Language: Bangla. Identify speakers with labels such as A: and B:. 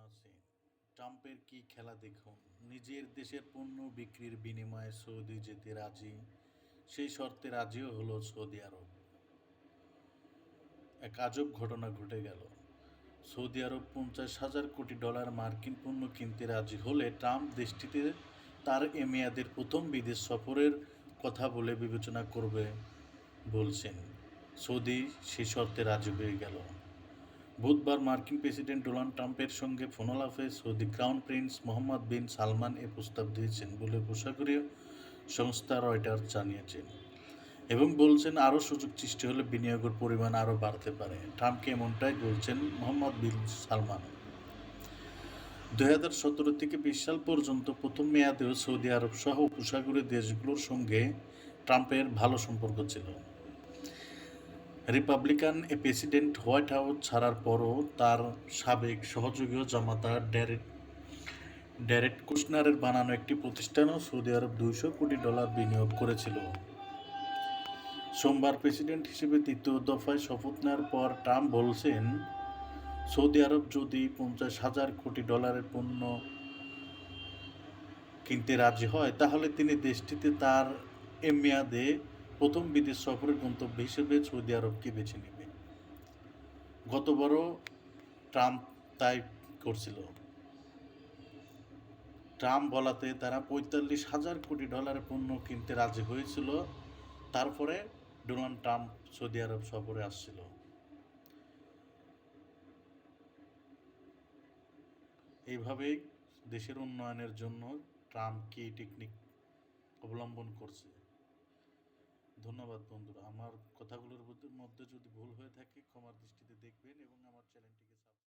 A: আছে। ট্রাম্পের কি খেলা দেখুন। নিজের দেশের পণ্য বিক্রির বিনিময়ে সৌদি যেতে রাজি, সেই শর্তে রাজিও হলো সৌদি আরব। এক আজব ঘটনা ঘটে গেল। সৌদি আরব $50,000 কোটি মার্কিন পণ্য কিনতে রাজি হলে ট্রাম্প দেশটিতে তার এ মেয়াদের প্রথম বিদেশ সফরের কথা বলে বিবেচনা করবে বলছেন। সৌদি সেই শর্তে রাজি হয়ে গেল। বুধবার মার্কিন প্রেসিডেন্ট ডোনাল্ড ট্রাম্পের সঙ্গে ফোনালাপে সৌদি ক্রাউন প্রিন্স মোহাম্মদ বিন সালমান এ প্রস্তাব দিয়েছেন বলে বেসরকারি সংস্থা রয়টার্স জানিয়েছে এবং বলছেন আরও সুযোগ সৃষ্টি হলে বিনিয়োগের পরিমাণ আরও বাড়তে পারে। ট্রাম্পকে এমনটাই বলছেন মোহাম্মদ বিন সালমান। 2017 থেকে 20 সাল পর্যন্ত প্রথম মেয়াদেও সৌদি আরব সহ উপসাগরীয় দেশগুলোর সঙ্গে ট্রাম্পের ভালো সম্পর্ক ছিল। রিপাবলিকান প্রেসিডেন্ট হোয়াইট হাউস ছাড়ার পরও তার সাবেক সহযোগী জামাতা ড্যারেড কুশনারের বানানো একটি প্রতিষ্ঠানও সৌদি আরব $200 কোটি বিনিয়োগ করেছিল। সোমবার প্রেসিডেন্ট হিসেবে দ্বিতীয় দফায় শপথ নেওয়ার পর ট্রাম্প বলছেন, সৌদি আরব যদি $50,000 কোটি পণ্য কিনতে রাজি হয় তাহলে তিনি দেশটিতে তার এ মেয়াদে প্রথম বিদেশ সফরের গন্তব্য হিসেবে সৌদি আরবকে বেছে নেবে। গতবারও ট্রাম্প তাই করছিল। ট্রাম্প বলাতে তারা $45,000 কোটি পণ্য কিনতে রাজি হয়েছিল। তারপরে ডোনাল্ড ট্রাম্প সৌদি আরব সফরে আসছিল। এইভাবেই দেশের উন্নয়নের জন্য ট্রাম্প কি টেকনিক অবলম্বন করছে। ধন্যবাদ বন্ধুরা। আমার কথাগুলোর মধ্যে যদি ভুল হয়ে থাকে ক্ষমার দৃষ্টিতে দেখবেন এবং আমার চ্যানেলটিকে